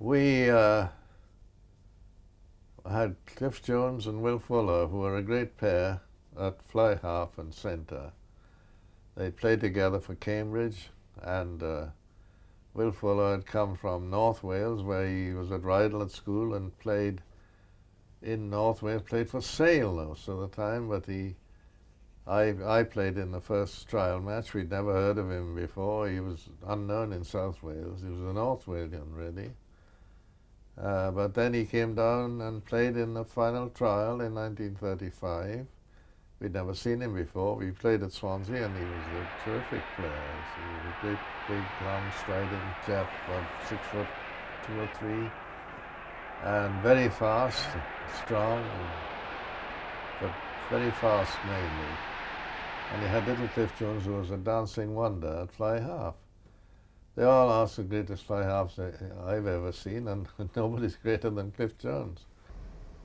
We had Cliff Jones and Will Fuller, who were a great pair at fly half and centre. They played together for Cambridge, and Will Fuller had come from North Wales, where he was at Rydal at school and played in North Wales, played for Sale most of the time, but I played in the first trial match. We'd never heard of him before. He was unknown in South Wales. He was a North Walian, really. But then he came down and played in the final trial in 1935. We'd never seen him before. We played at Swansea, and he was a terrific player. He was a great, big, long, striding chap, about 6'2" or 3", and very fast, strong, but very fast mainly. And he had little Cliff Jones, who was a dancing wonder at fly half. They all are the greatest fly halves I've ever seen, and nobody's greater than Cliff Jones.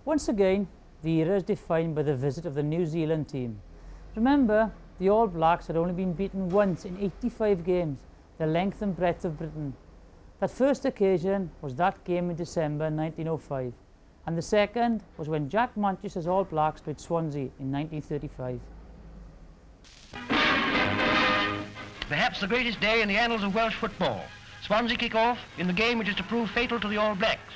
Once again, the era is defined by the visit of the New Zealand team. Remember, the All Blacks had only been beaten once in 85 games, the length and breadth of Britain. That first occasion was that game in December 1905, and the second was when Jack Manchester's All Blacks played Swansea in 1935. Perhaps the greatest day in the annals of Welsh football. Swansea kick off in the game which is to prove fatal to the All Blacks.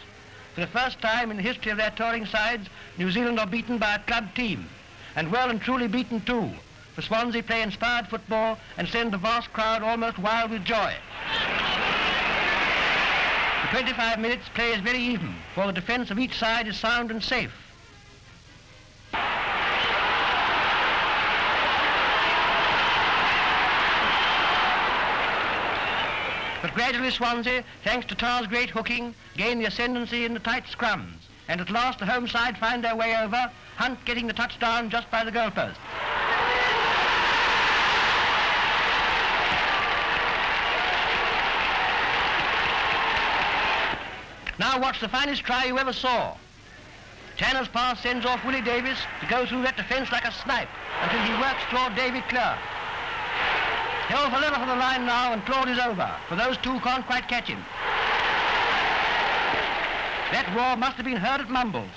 For the first time in the history of their touring sides, New Zealand are beaten by a club team, and well and truly beaten too, for Swansea play inspired football and send the vast crowd almost wild with joy. For 25 minutes, play is very even, for the defence of each side is sound and safe. But gradually Swansea, thanks to Tar's great hooking, gain the ascendancy in the tight scrums. And at last the home side find their way over, Hunt getting the touchdown just by the goalpost. Now watch the finest try you ever saw. Tanner's pass sends off Willie Davis to go through that defence like a snipe until he works Claude David clear. Held for level for the line now, and Claude is over, for those two can't quite catch him. That roar must have been heard at Mumbles.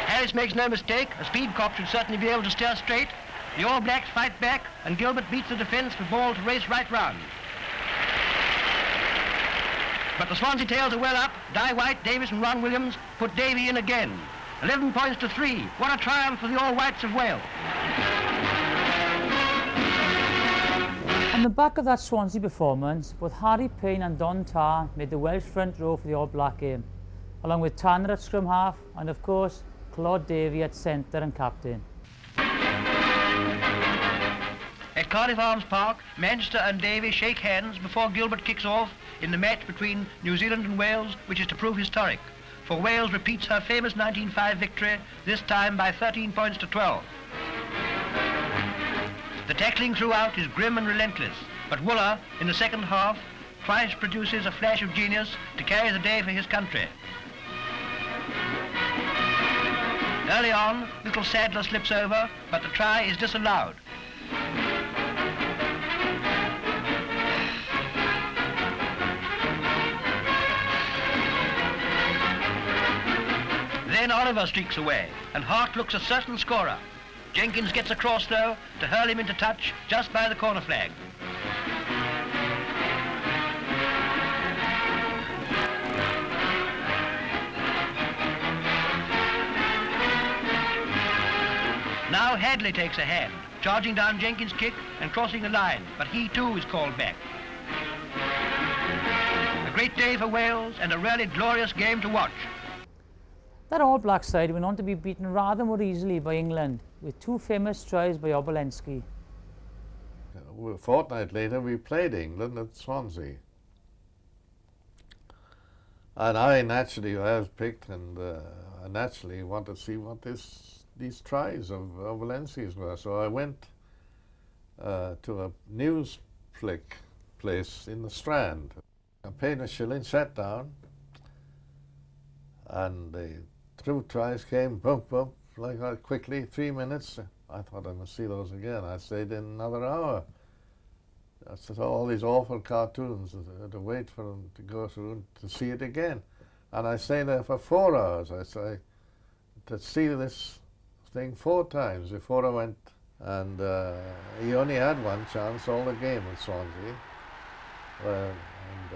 Harris makes no mistake, a speed cop should certainly be able to steer straight. The All Blacks fight back, and Gilbert beats the defence with ball to race right round. But the Swansea tails are well up. Di White, Davis and Ron Williams put Davy in again. 11 points to 3. What a triumph for the All Whites of Wales. On the back of that Swansea performance, both Harry Payne and Don Tarr made the Welsh front row for the All Black game, along with Tanner at scrum half and, of course, Claude Davy at centre and captain. At Cardiff Arms Park, Manchester and Davy shake hands before Gilbert kicks off in the match between New Zealand and Wales, which is to prove historic, for Wales repeats her famous 1905 victory, this time by 13 points to 12. The tackling throughout is grim and relentless, but Wooler, in the second half, twice produces a flash of genius to carry the day for his country. Early on, little Sadler slips over, but the try is disallowed. Then Oliver streaks away, and Hart looks a certain scorer. Jenkins gets across, though, to hurl him into touch just by the corner flag. Now Hadley takes a hand, charging down Jenkins' kick and crossing the line, but he too is called back. A great day for Wales and a really glorious game to watch. That All Black side went on to be beaten rather more easily by England, with two famous tries by Obolensky. A fortnight later, we played England at Swansea. And I was picked, and I naturally wanted to see what these tries of Obolensky's were. So I went to a news flick place in the Strand. I paid a shilling, sat down, and the two tries came, boom, boom, like that quickly, 3 minutes. I thought I must see those again. I stayed in another hour. said, all these awful cartoons, I had to wait for them to go through to see it again. And I stayed there for 4 hours. I say, to see this thing 4 times before I went. And he only had one chance all the game with Swansea. And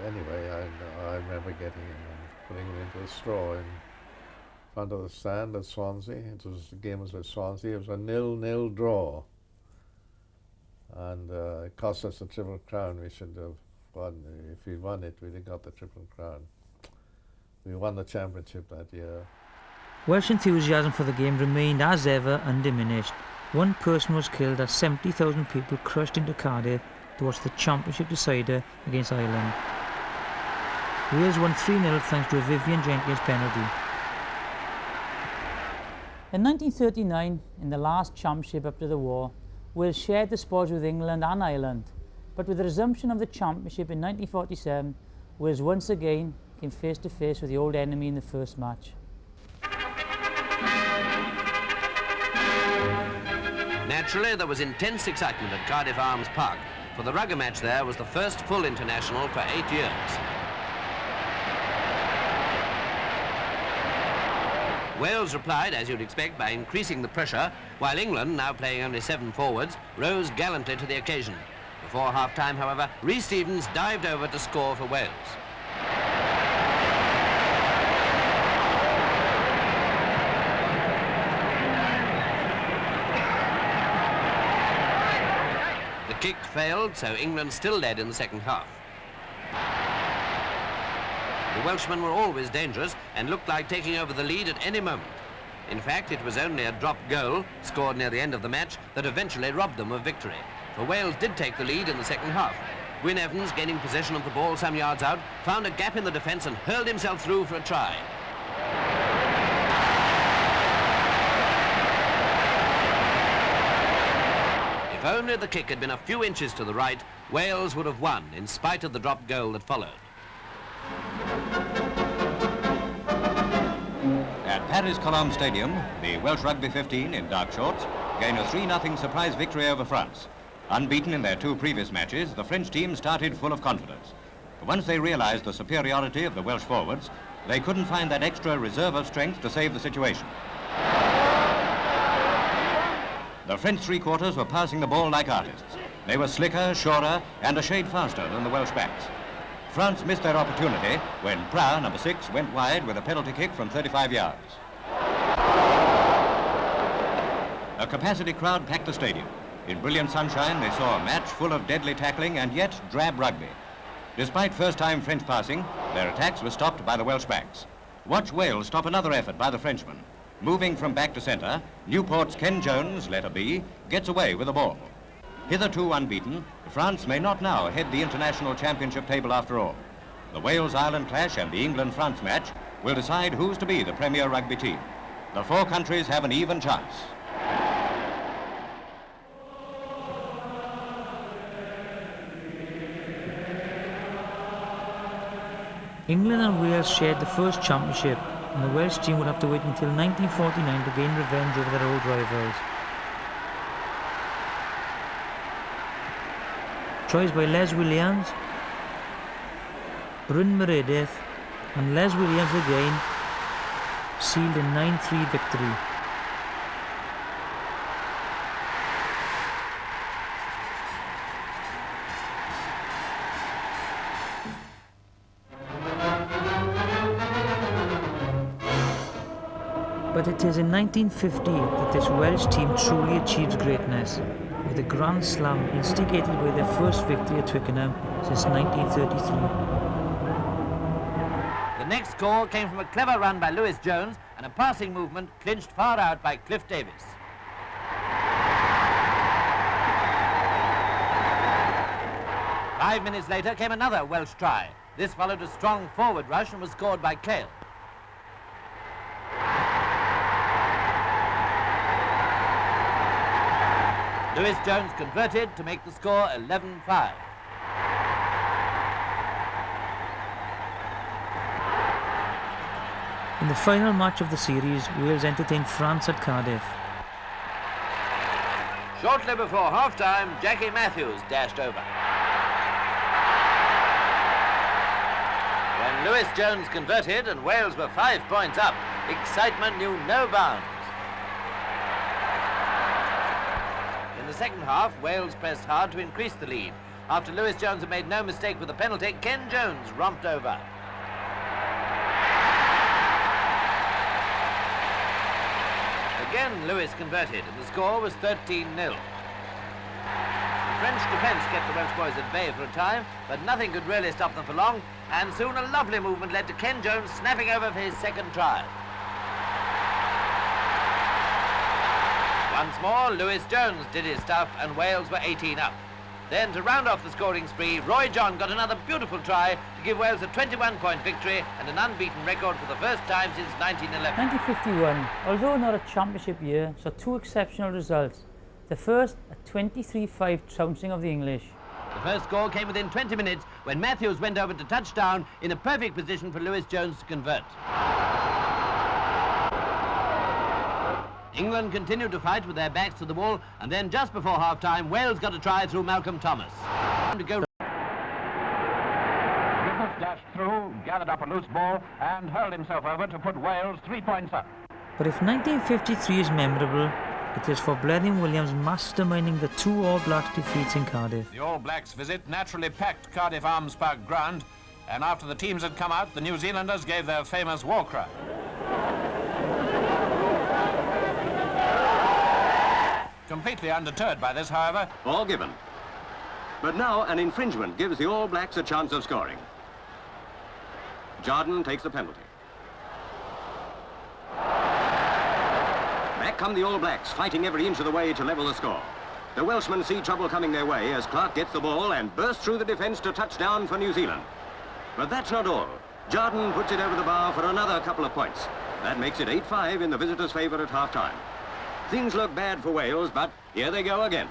anyway, I remember getting him and putting him into a straw in front of the stand at Swansea. The game was with Swansea. It was a 0-0 draw. And it cost us the Triple Crown. We should have won. If we'd won it, we'd have got the Triple Crown. We won the championship that year. Welsh enthusiasm for the game remained as ever undiminished. One person was killed as 70,000 people crushed into Cardiff to watch the championship decider against Ireland. Wales won 3-0 thanks to a Vivian Jenkins penalty. In 1939, in the last championship up to the war, Wales shared the spoils with England and Ireland. But with the resumption of the championship in 1947, Wales once again came face to face with the old enemy in the first match. Naturally, there was intense excitement at Cardiff Arms Park, for the rugby match there was the first full international for 8 years. Wales replied, as you'd expect, by increasing the pressure, while England, now playing only 7 forwards, rose gallantly to the occasion. Before half-time, however, Rhys Stevens dived over to score for Wales. The kick failed, so England still led in the second half. The Welshmen were always dangerous and looked like taking over the lead at any moment. In fact, it was only a dropped goal, scored near the end of the match, that eventually robbed them of victory. For Wales did take the lead in the second half. Gwyn Evans, gaining possession of the ball some yards out, found a gap in the defence and hurled himself through for a try. If only the kick had been a few inches to the right, Wales would have won, in spite of the dropped goal that followed. At Paris Colombe Stadium, the Welsh Rugby 15 in dark shorts gained a 3-0 surprise victory over France. Unbeaten in their 2 previous matches, the French team started full of confidence. But once they realised the superiority of the Welsh forwards, they couldn't find that extra reserve of strength to save the situation. The French three-quarters were passing the ball like artists. They were slicker, surer, and a shade faster than the Welsh backs. France missed their opportunity when Prat, number 6, went wide with a penalty kick from 35 yards. A capacity crowd packed the stadium. In brilliant sunshine, they saw a match full of deadly tackling and yet drab rugby. Despite first-time French passing, their attacks were stopped by the Welsh backs. Watch Wales stop another effort by the Frenchmen. Moving from back to centre, Newport's Ken Jones, letter B, gets away with the ball. Hitherto unbeaten, France may not now head the international championship table after all. The Wales-Ireland clash and the England-France match will decide who's to be the premier rugby team. The 4 countries have an even chance. England and Wales shared the first championship, and the Welsh team would have to wait until 1949 to gain revenge over their old rivals. Tries by Les Williams, Bryn Meredith, and Les Williams again sealed a 9-3 victory. But it is in 1950 that this Welsh team truly achieves greatness, with a Grand Slam instigated by their first victory at Twickenham since 1933. The next score came from a clever run by Lewis Jones and a passing movement clinched far out by Cliff Davis. Five minutes later came another Welsh try. This followed a strong forward rush and was scored by Cale. Lewis Jones converted to make the score 11-5. In the final match of the series, Wales entertained France at Cardiff. Shortly before half-time, Jackie Matthews dashed over. Lewis Jones converted and Wales were 5 points up. Excitement knew no bounds. In the second half, Wales pressed hard to increase the lead. After Lewis Jones had made no mistake with the penalty, Ken Jones romped over. Again, Lewis converted, and the score was 13-0. The French defence kept the Welsh boys at bay for a time, but nothing could really stop them for long, and soon a lovely movement led to Ken Jones snapping over for his second try. Once more, Lewis Jones did his stuff, and Wales were 18 up. Then, to round off the scoring spree, Roy John got another beautiful try to give Wales a 21-point victory and an unbeaten record for the first time since 1911. 1951, although not a championship year, saw two exceptional results. The first, a 23-5 trouncing of the English. The first score came within 20 minutes when Matthews went over to touchdown in a perfect position for Lewis Jones to convert. England continued to fight with their backs to the wall, and then just before half-time, Wales got a try through Malcolm Thomas. Griffiths dashed through, gathered up a loose ball, and hurled himself over to put Wales 3 points up. But if 1953 is memorable, it is for Bleddyn Williams masterminding the two All Blacks defeats in Cardiff. The All Blacks visit naturally packed Cardiff Arms Park ground, and after the teams had come out, the New Zealanders gave their famous war cry. Completely undeterred by this, however. Ball given. But now an infringement gives the All Blacks a chance of scoring. Jardine takes the penalty. Back come the All Blacks, fighting every inch of the way to level the score. The Welshmen see trouble coming their way as Clark gets the ball and bursts through the defence to touchdown for New Zealand. But that's not all. Jardine puts it over the bar for another couple of points. That makes it 8-5 in the visitors' favour at half-time. Things look bad for Wales, but here they go again.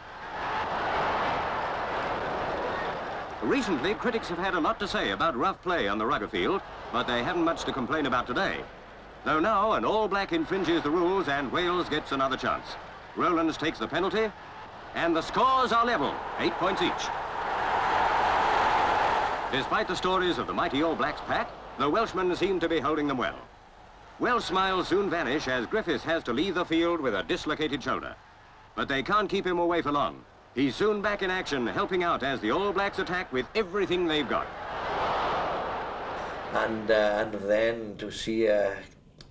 Recently, critics have had a lot to say about rough play on the rugby field, but they haven't much to complain about today. Though now an All Black infringes the rules and Wales gets another chance. Rowlands takes the penalty, and the scores are level, 8 points each. Despite the stories of the mighty All Blacks pack, the Welshmen seem to be holding them well. Welsh smiles soon vanish as Griffiths has to leave the field with a dislocated shoulder. But they can't keep him away for long. He's soon back in action, helping out as the All Blacks attack with everything they've got. And then to see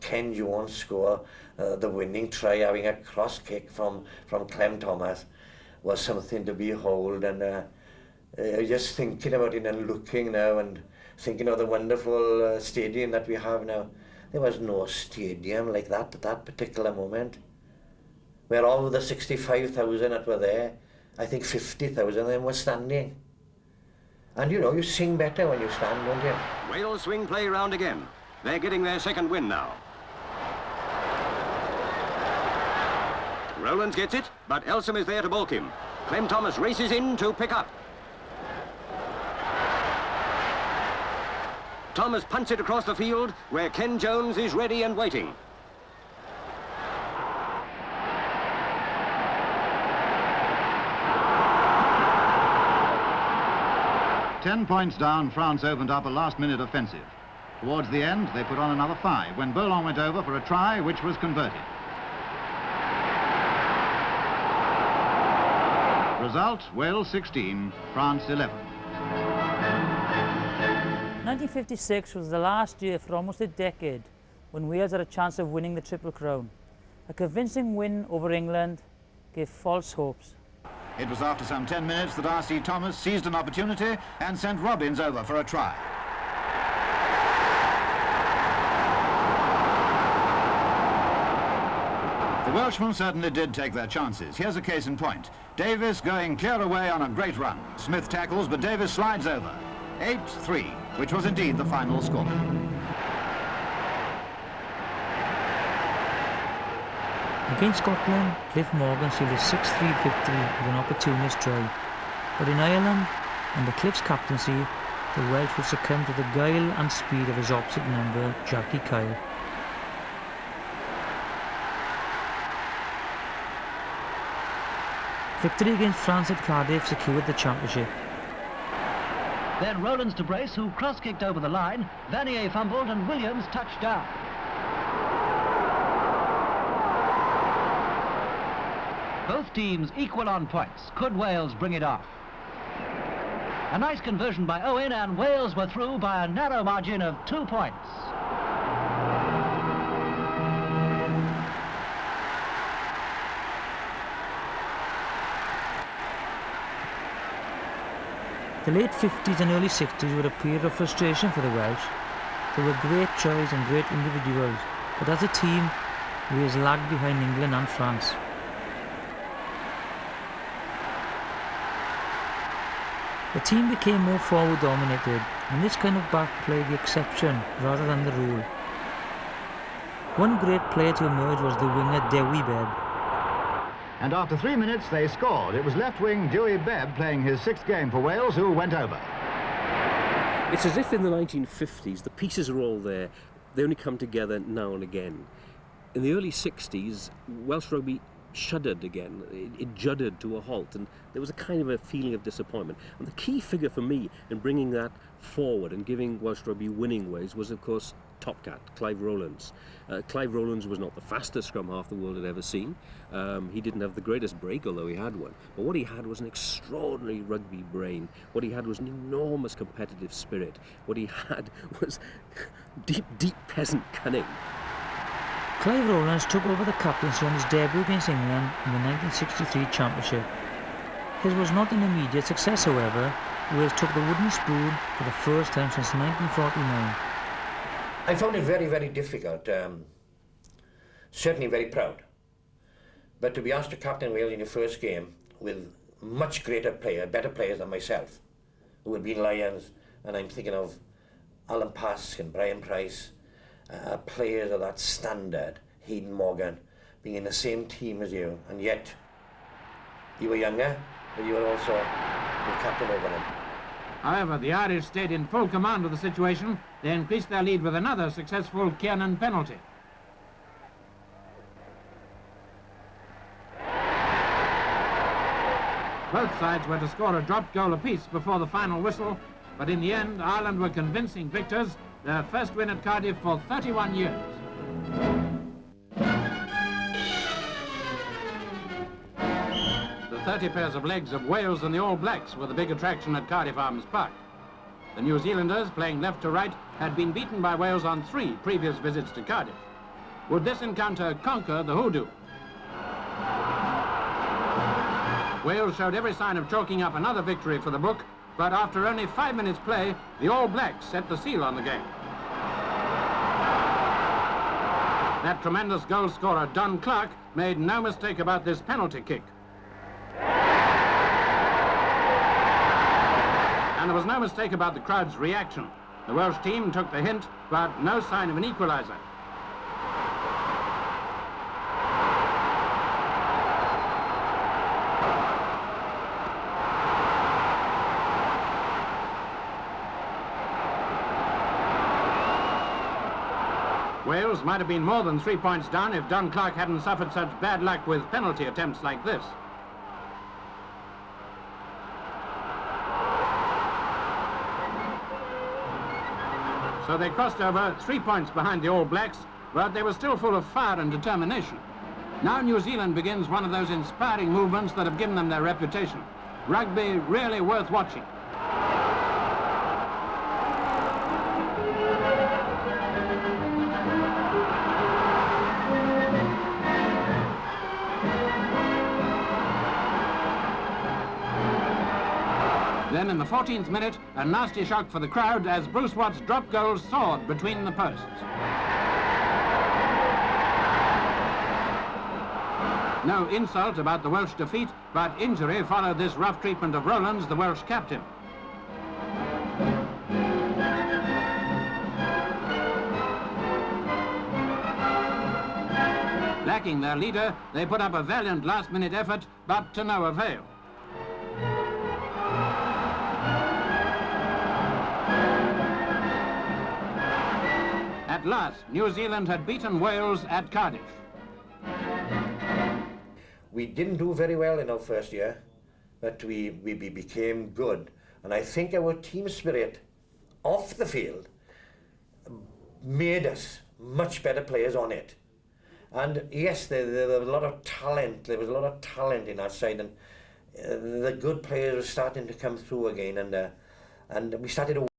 Ken Jones score the winning try, having a cross kick from Clem Thomas, was something to behold. And just thinking about it and looking now and thinking of the wonderful stadium that we have now. There was no stadium like that at that particular moment. Where all of the 65,000 that were there, I think 50,000 of them were standing. And you know, you sing better when you stand, don't you? Wales swing play round again. They're getting their second win now. Rowlands gets it, but Elsom is there to balk him. Clem Thomas races in to pick up. Thomas punts it across the field, where Ken Jones is ready and waiting. Ten points down, France opened up a last-minute offensive. Towards the end, they put on another 5 when Boulon went over for a try, which was converted. Result, Wales 16, France 11. 1956 was the last year for almost a decade when Wales had a chance of winning the Triple Crown. A convincing win over England gave false hopes. It was after some 10 minutes that R.C. Thomas seized an opportunity and sent Robbins over for a try. The Welshmen certainly did take their chances. Here's a case in point. Davis going clear away on a great run. Smith tackles, but Davis slides over. 8-3, which was indeed the final score. Against Scotland, Cliff Morgan sealed a 6-3 victory with an opportunist try. But in Ireland, under Cliff's captaincy, the Welsh would succumb to the guile and speed of his opposite number, Jackie Kyle. Victory against France at Cardiff secured the championship. Then Rowlands to brace, who cross-kicked over the line. Vanier fumbled and Williams touched down. Both teams equal on points. Could Wales bring it off? A nice conversion by Owen, and Wales were through by a narrow margin of 2 points. The late 50s and early 60s were a period of frustration for the Welsh. There were great tries and great individuals, but as a team, Wales lagged behind England and France. The team became more forward dominated, and this kind of back played the exception rather than the rule. One great player to emerge was the winger Dewi Bebb. And after 3 minutes, they scored. It was left wing Dewi Bebb playing his 6th game for Wales, who went over. It's as if in the 1950s, the pieces are all there. They only come together now and again. In the early 60s, Welsh rugby shuddered again. It juddered to a halt, and there was a kind of a feeling of disappointment. And the key figure for me in bringing that forward and giving Welsh rugby winning ways was, of course, Top Cat, Clive Rowlands. Clive Rowlands was not the fastest scrum half the world had ever seen. He didn't have the greatest break, although he had one. But what he had was an extraordinary rugby brain. What he had was an enormous competitive spirit. What he had was deep, deep peasant cunning. Clive Rowlands took over the captaincy on his debut against England in the 1963 Championship. His was not an immediate success, however. Wales took the wooden spoon for the first time since 1949. I found it very, very difficult, certainly very proud. But to be asked to captain Wales in your first game with much better players than myself, who had been Lions, and I'm thinking of Alan Pask and Brian Price, players of that standard, Hayden Morgan, being in the same team as you, and yet you were younger, but you were also the captain over them. However, the Irish stayed in full command of the situation. They increased their lead with another successful Kiernan penalty. Both sides were to score a drop goal apiece before the final whistle, but in the end, Ireland were convincing victors, their first win at Cardiff for 31 years. The 30 pairs of legs of Wales and the All Blacks were the big attraction at Cardiff Arms Park. The New Zealanders, playing left to right, had been beaten by Wales on 3 previous visits to Cardiff. Would this encounter conquer the HOODOO? Wales showed every sign of chalking up another victory for the book, but after only 5 minutes play, the All Blacks set the seal on the game. That tremendous goal scorer, Don Clark, made no mistake about this penalty kick. And there was no mistake about the crowd's reaction. The Welsh team took the hint, but no sign of an equaliser. Wales might have been more than 3 points down if Don Clark hadn't suffered such bad luck with penalty attempts like this. So they crossed over 3 points behind the All Blacks, but they were still full of fire and determination. Now New Zealand begins one of those inspiring movements that have given them their reputation. Rugby really worth watching. Then in the 14th minute, a nasty shock for the crowd as Bruce Watt's drop goal soared between the posts. No insult about the Welsh defeat, but injury followed this rough treatment of Rowlands, the Welsh captain. Lacking their leader, they put up a valiant last-minute effort, but to no avail. At last, New Zealand had beaten Wales at Cardiff. We didn't do very well in our first year, but we became good And I think our team spirit off the field made us much better players on it. And yes, there was a lot of talent. There was a lot of talent in that side, and the good players were starting to come through again, and we started to